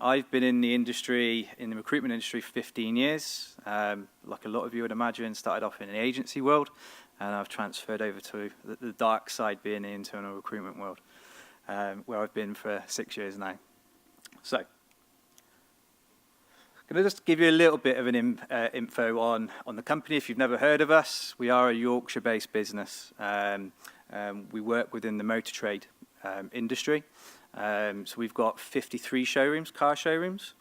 I've been in the industry, in the recruitment industry for 15 years. Like a lot of you would imagine, started off in the agency world, and I've transferred over to the dark side, being the internal recruitment world, where I've been for 6 years now. So, I'm going to just give you a little bit of an info on the company. If you've never heard of us, we are a Yorkshire-based business. We work within the motor trade industry. So we've got 53 showrooms, car showrooms,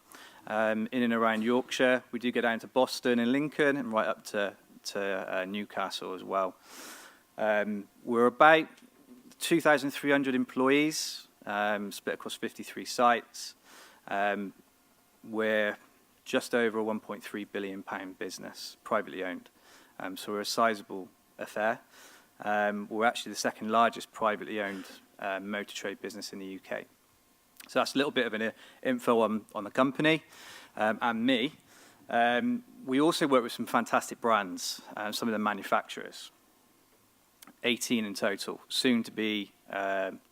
in and around Yorkshire. We do go down to Boston and Lincoln and right up to Newcastle as well. We're about 2,300 employees, split across 53 sites. We're just over a £1.3 billion business, privately owned. So we're a sizable affair. We're actually the second largest privately owned motor trade business in the UK. So that's a little bit of an info on the company and me. We also work with some fantastic brands, some of the manufacturers. 18 in total, soon to be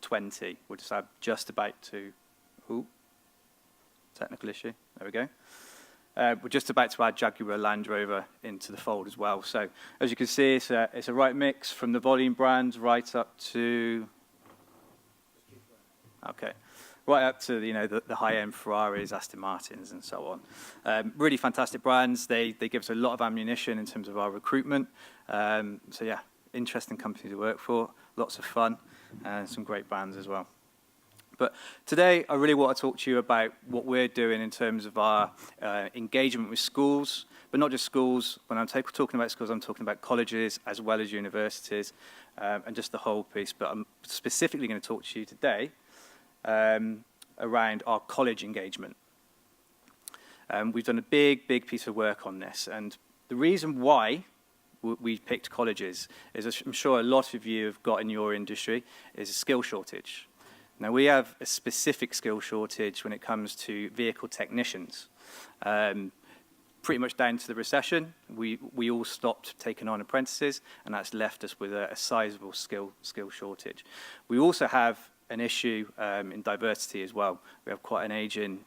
20. We'll just about to, technical issue, there we go. We're just about to add Jaguar Land Rover into the fold as well. So as you can see, it's a right mix from the volume brands right up to, right up to the high-end Ferraris, Aston Martins, and so on. Really fantastic brands. They give us a lot of ammunition in terms of our recruitment. So yeah, interesting company to work for, lots of fun, and some great brands as well. But today, I really want to talk to you about what we're doing in terms of our engagement with schools, but not just schools. When I'm talking about schools, I'm talking about colleges as well as universities, and just the whole piece. But I'm specifically going to talk to you today around our college engagement. We've done a big piece of work on this, and the reason why we picked colleges is, I'm sure a lot of you have got in your industry, is a skill shortage. Now, we have a specific skill shortage when it comes to vehicle technicians. Pretty much down to the recession, we all stopped taking on apprentices, and that's left us with a sizable skill shortage. We also have an issue in diversity as well. We have quite an aging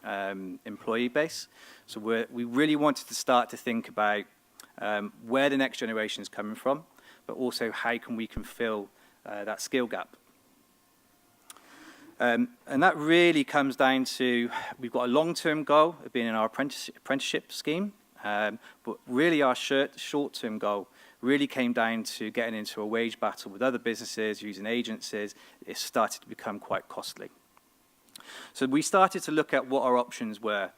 employee base. So we really wanted to start to think about where the next generation is coming from, but also how can we fill that skill gap. And that really comes down to, we've got a long-term goal of being in our apprenticeship scheme, but really our short-term goal really came down to getting into a wage battle with other businesses, using agencies. It started to become quite costly. So we started to look at what our options were,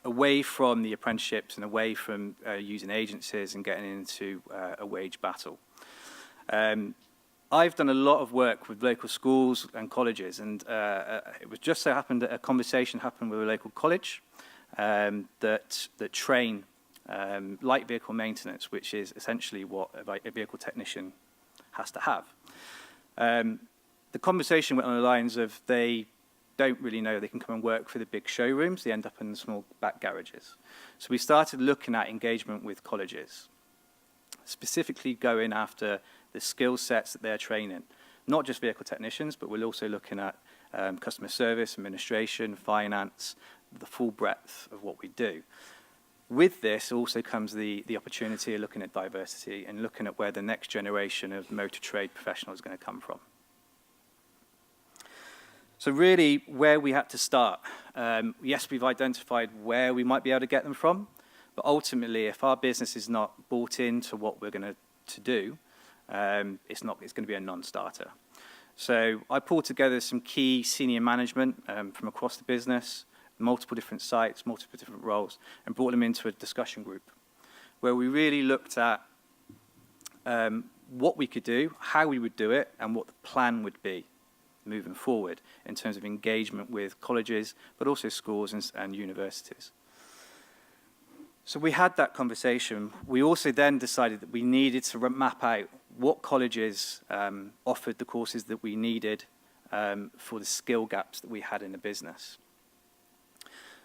away from the apprenticeships and away from using agencies and getting into a wage battle. I've done a lot of work with local schools and colleges, and it was just so happened that a conversation happened with a local college that train light vehicle maintenance, which is essentially what a vehicle technician has to have. The conversation went on the lines of they don't really know they can come and work for the big showrooms. They end up in the small back garages. So we started looking at engagement with colleges, specifically going after the skill sets that they're training. Not just vehicle technicians, but we're also looking at customer service, administration, finance, the full breadth of what we do. With this also comes the opportunity of looking at diversity and looking at where the next generation of motor trade professionals is going to come from. So really, where we had to start, yes, we've identified where we might be able to get them from, but ultimately, if our business is not bought into what we're going to do, it's going to be a non-starter. So I pulled together some key senior management from across the business, multiple different sites, multiple different roles, and brought them into a discussion group where we really looked at what we could do, how we would do it, and what the plan would be moving forward in terms of engagement with colleges, but also schools and universities. So we had that conversation. We also then decided that we needed to map out what colleges offered the courses that we needed for the skill gaps that we had in the business.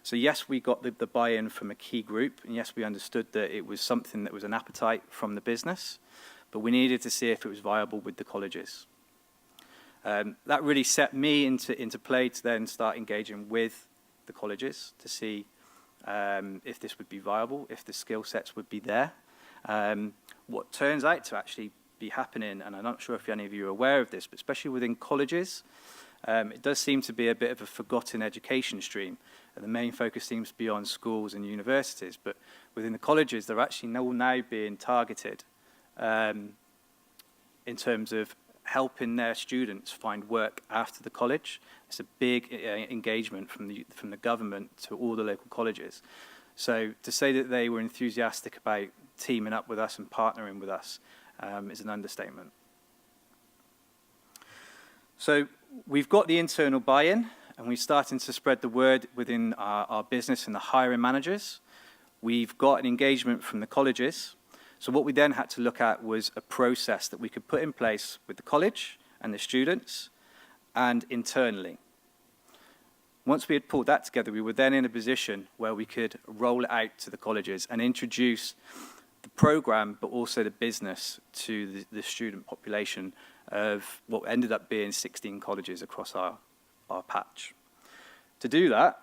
So yes, we got the buy-in from a key group, and yes, we understood that it was something that was an appetite from the business, but we needed to see if it was viable with the colleges. That really set me into play to then start engaging with the colleges to see if this would be viable, if the skill sets would be there. What turns out to actually be happening, and I'm not sure if any of you are aware of this, but especially within colleges, it does seem to be a bit of a forgotten education stream. And the main focus seems to be on schools and universities, but within the colleges, they're actually now being targeted in terms of helping their students find work after the college. It's a big engagement from the government to all the local colleges. So to say that they were enthusiastic about teaming up with us and partnering with us is an understatement. So we've got the internal buy-in, and we're starting to spread the word within our business and the hiring managers. We've got an engagement from the colleges. So what we then had to look at was a process that we could put in place with the college and the students and internally. Once we had pulled that together, we were then in a position where we could roll it out to the colleges and introduce the program, but also the business to the student population of what ended up being 16 colleges across our patch. To do that,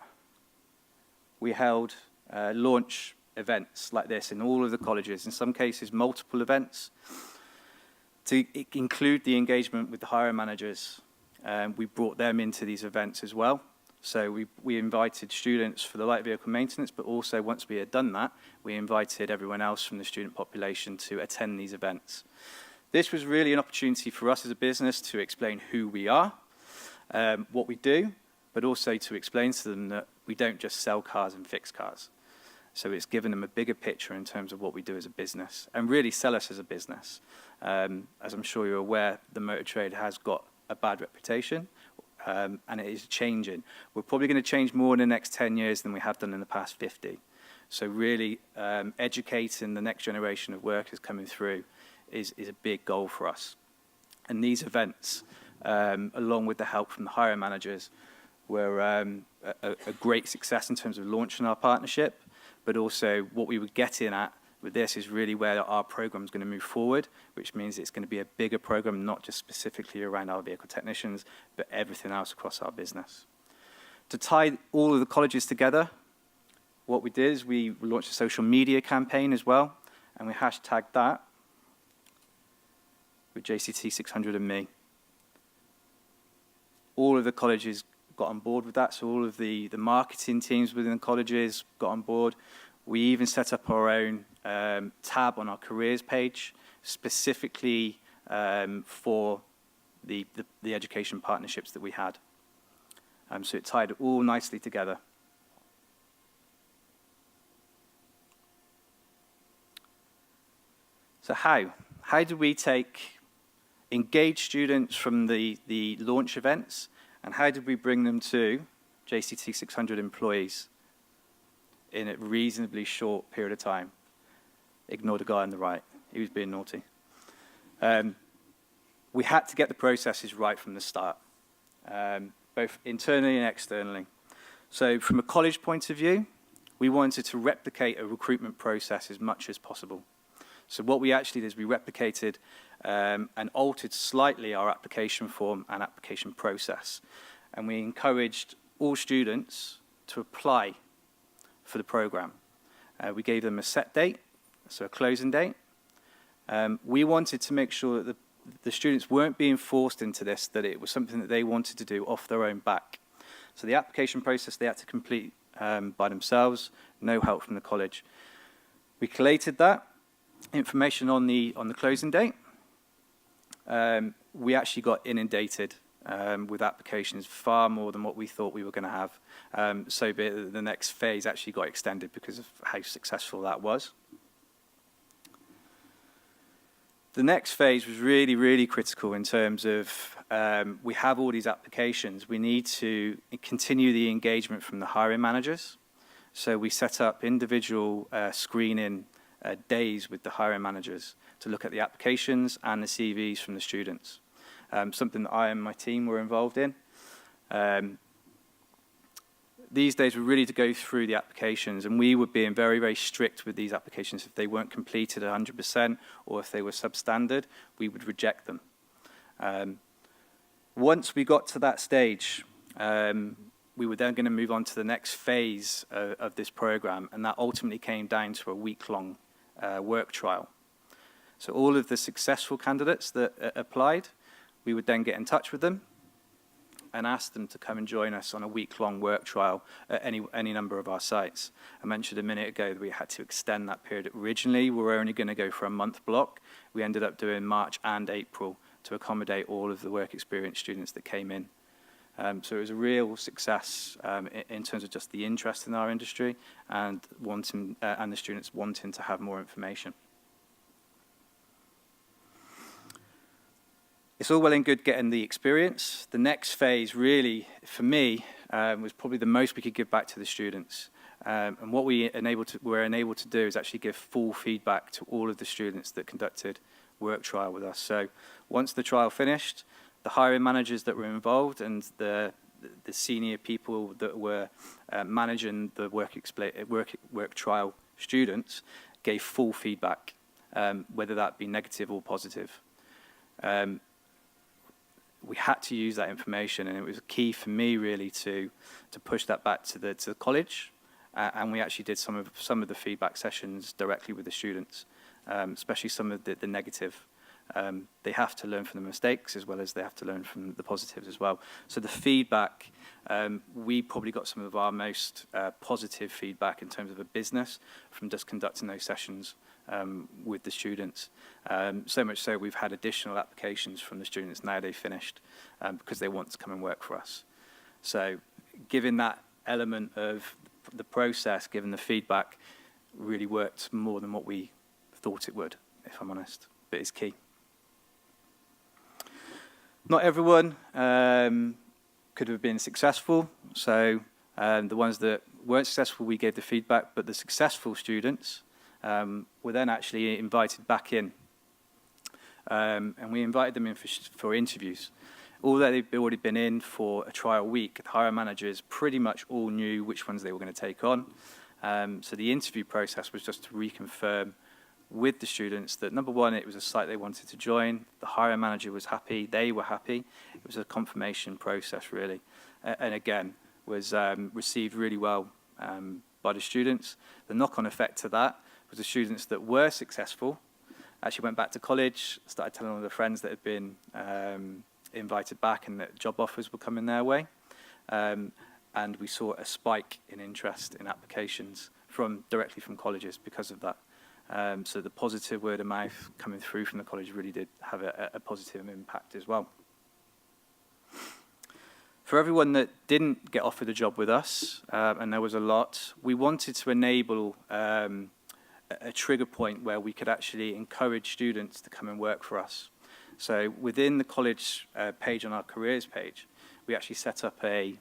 we held launch events like this in all of the colleges, in some cases multiple events, to include the engagement with the hiring managers. We brought them into these events as well. So we invited students for the light vehicle maintenance, but also once we had done that, we invited everyone else from the student population to attend these events. This was really an opportunity for us as a business to explain who we are, what we do, but also to explain to them that we don't just sell cars and fix cars. So it's given them a bigger picture in terms of what we do as a business and really sell us as a business. As I'm sure you're aware, the motor trade has got a bad reputation, and it is changing. We're probably going to change more in the next 10 years than we have done in the past 50. So really educating the next generation of workers coming through is a big goal for us. And these events, along with the help from the hiring managers, were a great success in terms of launching our partnership, but also what we were getting at with this is really where our program is going to move forward, which means it's going to be a bigger program, not just specifically around our vehicle technicians, but everything else across our business. To tie all of the colleges together, what we did is we launched a social media campaign as well, and we hashtagged that with JCT 600 and me. All of the colleges got on board with that, so all of the marketing teams within the colleges got on board. We even set up our own tab on our careers page, specifically for the education partnerships that we had. So it tied it all nicely together. So how do we take engaged students from the launch events, and how did we bring them to JCT 600 employees in a reasonably short period of time? Ignore the guy on the right. He was being naughty. We had to get the processes right from the start, both internally and externally. So from a college point of view, we wanted to replicate a recruitment process as much as possible. So what we actually did is we replicated and altered slightly our application form and application process. And we encouraged all students to apply for the program. We gave them a set date, so a closing date. We wanted to make sure that the students weren't being forced into this, that it was something that they wanted to do off their own back. So the application process they had to complete by themselves, no help from the college. We collated that information on the closing date. We actually got inundated with applications, far more than what we thought we were going to have. So be it that the next phase actually got extended because of how successful that was. The next phase was really, really critical in terms of we have all these applications. We need to continue the engagement from the hiring managers. So we set up individual screening days with the hiring managers to look at the applications and the CVs from the students. Something that I and my team were involved in. These days were really to go through the applications, and we were being very, very strict with these applications. If they weren't completed 100% or if they were substandard, we would reject them. Once we got to that stage, we were then going to move on to the next phase of this program, and that ultimately came down to a week-long work trial. So all of the successful candidates that applied, we would then get in touch with them and ask them to come and join us on a week-long work trial at any number of our sites. I mentioned a minute ago that we had to extend that period. Originally, we were only going to go for a month block. We ended up doing March and April to accommodate all of the work experience students that came in. So it was a real success in terms of just the interest in our industry and the students wanting to have more information. It's all well and good getting the experience. The next phase really, for me, was probably the most we could give back to the students. And what we were enabled to do is actually give full feedback to all of the students that conducted work trial with us. So once the trial finished, the hiring managers that were involved and the senior people that were managing the work trial students gave full feedback, whether that be negative or positive. We had to use that information, and it was key for me really to push that back to the college, and we actually did some of the feedback sessions directly with the students, especially some of the negative. They have to learn from the mistakes as well as they have to learn from the positives as well. So the feedback, we probably got some of our most positive feedback in terms of a business from just conducting those sessions with the students. So much so we've had additional applications from the students now they've finished because they want to come and work for us. So given that element of the process, given the feedback, really worked more than what we thought it would, if I'm honest, but it's key. Not everyone could have been successful, so the ones that weren't successful, we gave the feedback, but the successful students were then actually invited back in, and we invited them in for interviews. Although they've already been in for a trial week, the hiring managers pretty much all knew which ones they were going to take on. So the interview process was just to reconfirm with the students that, number one, it was a site they wanted to join, the hiring manager was happy, they were happy. It was a confirmation process, really. And again, was received really well by the students. The knock-on effect to that was the students that were successful actually went back to college, started telling all their friends that had been invited back and that job offers were coming their way. And we saw a spike in interest in applications directly from colleges because of that. So the positive word of mouth coming through from the college really did have a positive impact as well. For everyone that didn't get offered a job with us, and there was a lot, we wanted to enable a trigger point where we could actually encourage students to come and work for us. So within the college page on our careers page, we actually set up a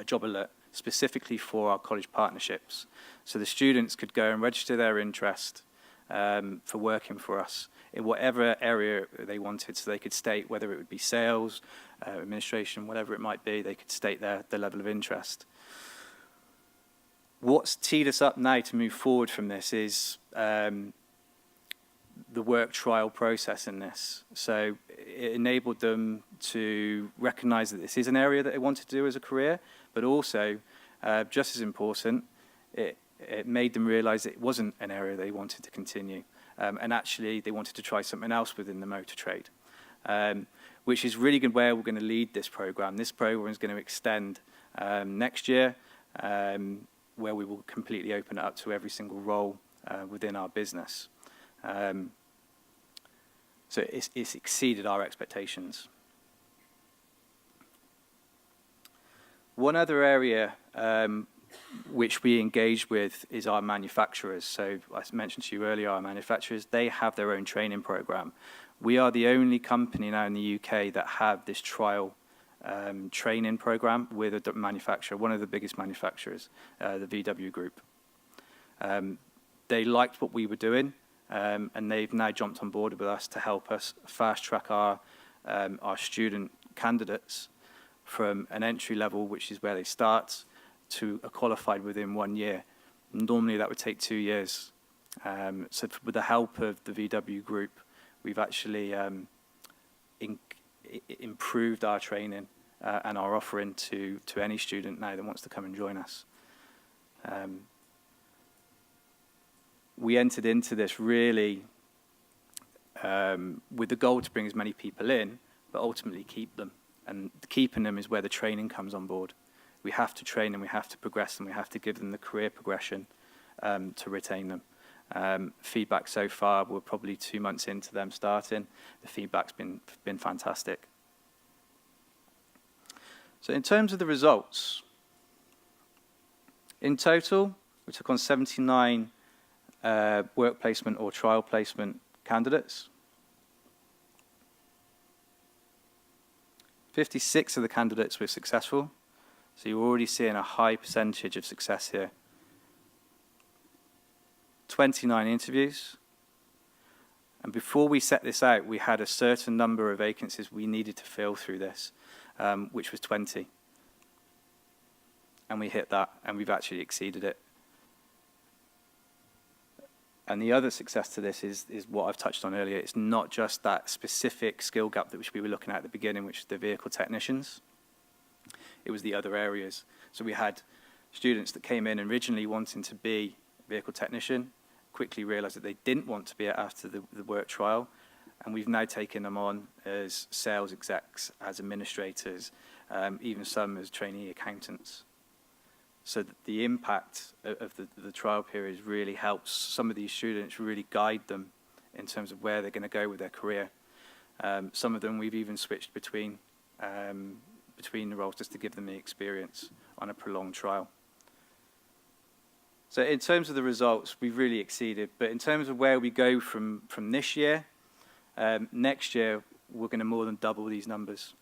job alert specifically for our college partnerships. So the students could go and register their interest for working for us in whatever area they wanted. So they could state whether it would be sales, administration, whatever it might be, they could state their level of interest. What's teed us up now to move forward from this is the work trial process in this. So it enabled them to recognise that this is an area that they wanted to do as a career, but also, just as important, it made them realise it wasn't an area they wanted to continue. And actually, they wanted to try something else within the motor trade, which is really good where we're going to lead this programme. This programme is going to extend next year, where we will completely open it up to every single role within our business. So it's exceeded our expectations. One other area which we engage with is our manufacturers. So I mentioned to you earlier, our manufacturers, they have their own training program. We are the only company now in the UK that have this trial training program with a manufacturer, one of the biggest manufacturers, the VW Group. They liked what we were doing, and they've now jumped on board with us to help us fast track our student candidates from an entry level, which is where they start, to a qualified within 1 year. Normally that would take 2 years. So with the help of the VW Group, we've actually improved our training and our offering to any student now that wants to come and join us. We entered into this really with the goal to bring as many people in, but ultimately keep them. And keeping them is where the training comes on board. We have to train them, we have to progress them, we have to give them the career progression to retain them. Feedback so far, we're probably 2 months into them starting. The feedback's been fantastic. So in terms of the results, in total, we took on 79 work placement or trial placement candidates. 56 of the candidates were successful, so you're already seeing a high percentage of success here. 29 interviews, and before we set this out, we had a certain number of vacancies we needed to fill through this, which was 20. And we hit that, and we've actually exceeded it. And the other success to this is what I've touched on earlier. It's not just that specific skill gap that we were looking at the beginning, which is the vehicle technicians. It was the other areas. So we had students that came in originally wanting to be a vehicle technician, quickly realised that they didn't want to be it after the work trial, and we've now taken them on as sales execs, as administrators, even some as trainee accountants. So that the impact of the trial period really helps some of these students really guide them in terms of where they're going to go with their career. Some of them we've even switched between the roles just to give them the experience on a prolonged trial. So in terms of the results, we've really exceeded. But in terms of where we go from this year, next year we're going to more than double these numbers.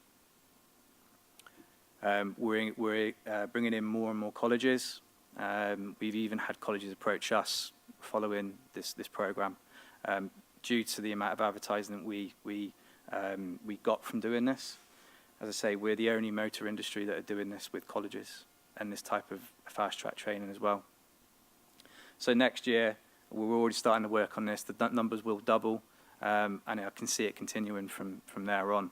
We're bringing in more and more colleges. We've even had colleges approach us following this program due to the amount of advertising that we got from doing this. As I say, we're the only motor industry that are doing this with colleges and this type of fast-track training as well. So next year, we're already starting to work on this. The numbers will double, and I can see it continuing from there on.